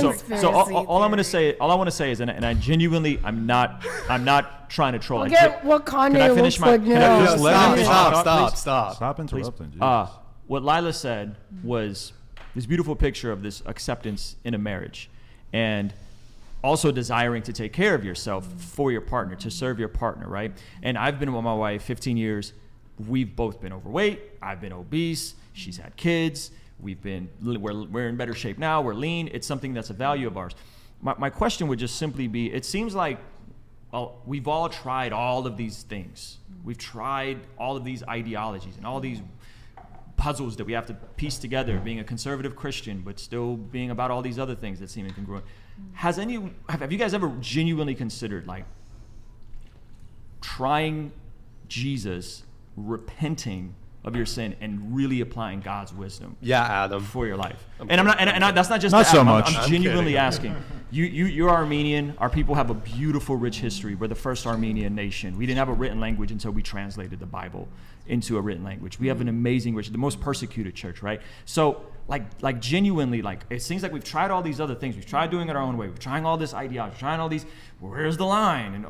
all I'm gonna say, all I want to say is, and I genuinely, I'm not trying to troll. Look at what Kanye looks like now. Stop interrupting. What Lila said was this beautiful picture of this acceptance in a marriage, and also desiring to take care of yourself for your partner, to serve your partner, right? And I've been with my wife 15 years. We've both been overweight. I've been obese. She's had kids. We're in better shape now. We're lean. It's something that's a value of ours. My question would just simply be, it seems like, well, we've all tried all of these things. We've tried all of these ideologies and all these puzzles that we have to piece together, being a conservative Christian, but still being about all these other things that seem incongruent. Have you guys ever genuinely considered like trying Jesus, repenting of your sin, and really applying God's wisdom? Yeah, Adam, for your life. And that's not just not so Adam. much. I'm genuinely asking. You're Armenian. Our people have a beautiful, rich history. We're the first Armenian nation. We didn't have a written language until we translated the Bible into a written language. We have an amazing, the most persecuted church, right? So, like genuinely, like it seems like we've tried all these other things. We've tried doing it our own way. We're trying all this ideology. We're trying all these. Where's the line? And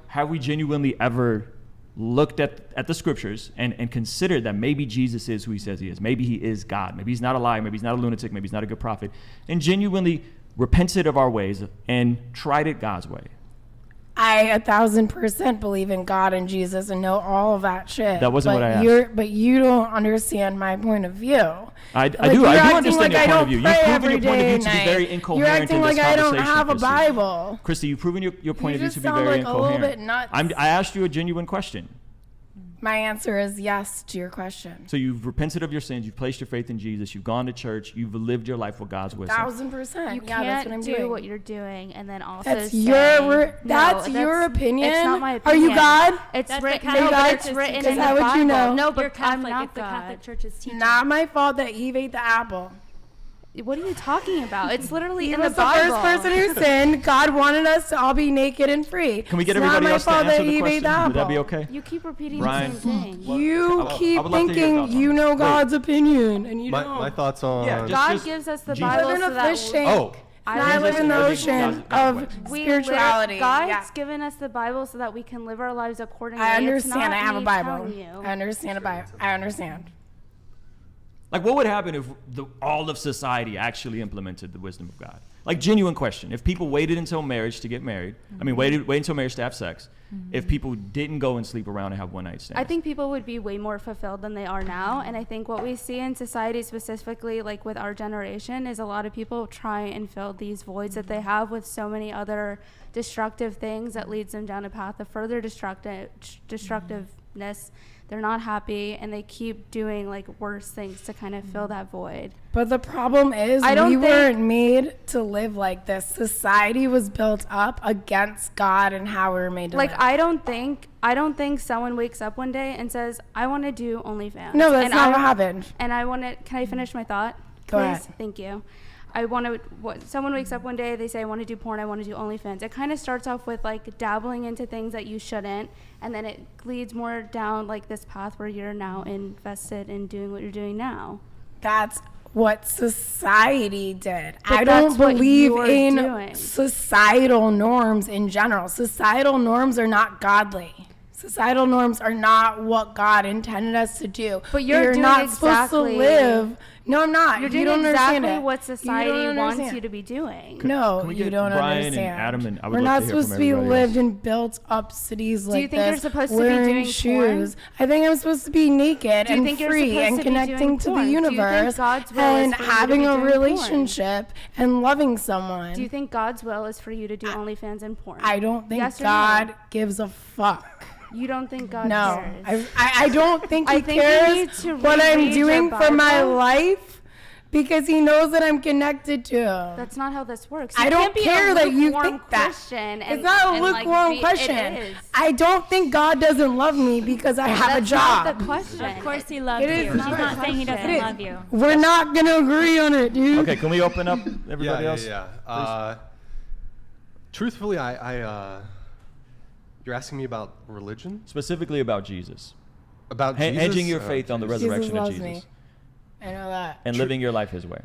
have we genuinely ever looked at the scriptures and considered that maybe Jesus is who he says he is? Maybe he is God. Maybe he's not a liar. Maybe he's not a lunatic. Maybe he's not a good prophet. And genuinely repented of our ways and tried it God's way. I 1,000% believe in God and Jesus and know all of that shit. That wasn't what I asked. But you don't understand my point of view. I do understand your point of view. You've proven your point of view to be very incoherent in this conversation. You're acting like I don't have a Bible. Christy, you've proven your point of view to be very incoherent. You just sound like a little bit nuts. I asked you a genuine question. My answer is yes to your question. So you've repented of your sins. You've placed your faith in Jesus. You've gone to church. You've lived your life with God's wisdom. 1,000%. You can't do what you're doing and then also that's your opinion. It's not my opinion. Are you God? It's written. It's written in the the Bible. You know? No, but you're Catholic. I'm not it's the God. Catholic Church's teaching. Not my fault that Eve ate the apple. What are you talking about? It's literally in the Bible. Bible. The first person who sinned. God wanted us to all be naked and free. Can we get everybody else to answer the question? Would that be okay? You keep repeating Brian, the same thing. You keep thinking you know God's opinion, and you don't. My thoughts on... God gives us the Bible so that... I live in the ocean of spirituality. God's given us the Bible so that we can live our lives accordingly. I understand. I have a Bible. I understand a Bible. I understand. Like, what would happen if all of society actually implemented the wisdom of God? Like, genuine question. If people waited until marriage to get married, wait until marriage to have sex, if people didn't go and sleep around and have one-night stands. I think people would be way more fulfilled than they are now. And I think what we see in society, specifically like with our generation, is a lot of people try and fill these voids that they have with so many other destructive things that leads them down a path of further destructiveness. They're not happy, and they keep doing like worse things to kind of fill that void. But the problem is we weren't made to live like this. Society was built up against God and how we were made to live. I don't think someone wakes up one day and says, I want to do OnlyFans. No, that's not what happened. And can I finish my thought? Go ahead. Thank you. Someone wakes up one day, they say, I want to do porn, I want to do OnlyFans. It kind of starts off with like dabbling into things that you shouldn't, and then it leads more down like this path where you're now invested in doing what you're doing now. That's what society did. I don't believe in societal norms in general. Societal norms are not godly. Societal norms are not what God intended us to do. But you're not supposed to live. No, I'm not. You're doing exactly what society wants you to be doing. No, you don't Brian understand. And Adam and I would We're love not to hear supposed from to be everybody lived in built-up cities like this. Do you think you're supposed to be wearing doing shoes? porn? I think I'm supposed to be naked and free and connecting to the universe and having a relationship and loving someone. Do you think God's will is for you to do OnlyFans and porn? I don't think God gives a fuck. You don't think God cares? I don't think he cares what I'm doing for my life because he knows that I'm connected to him. That's not how this works. I don't care that you think that. It's not a lukewarm question. I don't think God doesn't love me because I have a job. That's not the question. Of course he loves you. He's not saying he doesn't love you. We're not going to agree on it, dude. Okay, can we open up everybody else? Yeah. Truthfully, you're asking me about religion? Specifically about Jesus. About Jesus? Hedging your faith on the resurrection of Jesus. Me. I know that. And living your life his way.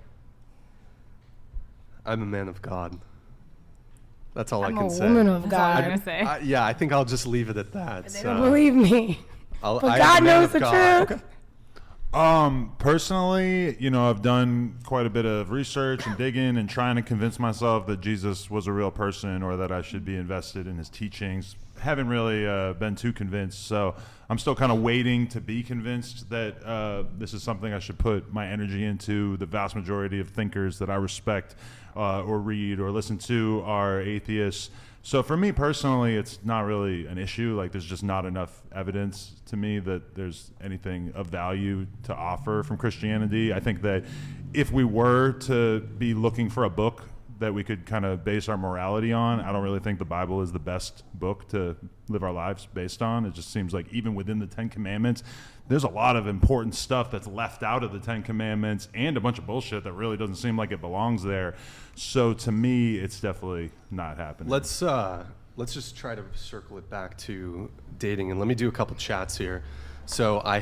I'm a man of God. That's all I I'm can a say. woman of That's all I'm God. gonna say. Yeah, I think I'll just leave it at that. They don't believe me. I But am God a man knows of the God. truth. Personally, I've done quite a bit of research and digging and trying to convince myself that Jesus was a real person or that I should be invested in his teachings. Haven't really been too convinced, so I'm still kind of waiting to be convinced that this is something I should put my energy into. The vast majority of thinkers that I respect or read or listen to are atheists. So for me personally, it's not really an issue. Like, there's just not enough evidence to me that there's anything of value to offer from Christianity. I think that if we were to be looking for a book that we could kind of base our morality on, I don't really think the Bible is the best book to live our lives based on. It just seems like even within the 10 Commandments, there's a lot of important stuff that's left out of the 10 Commandments and a bunch of bullshit that really doesn't seem like it belongs there. So to me, it's definitely not happening. Let's just try to circle it back to dating, and let me do a couple chats here. So I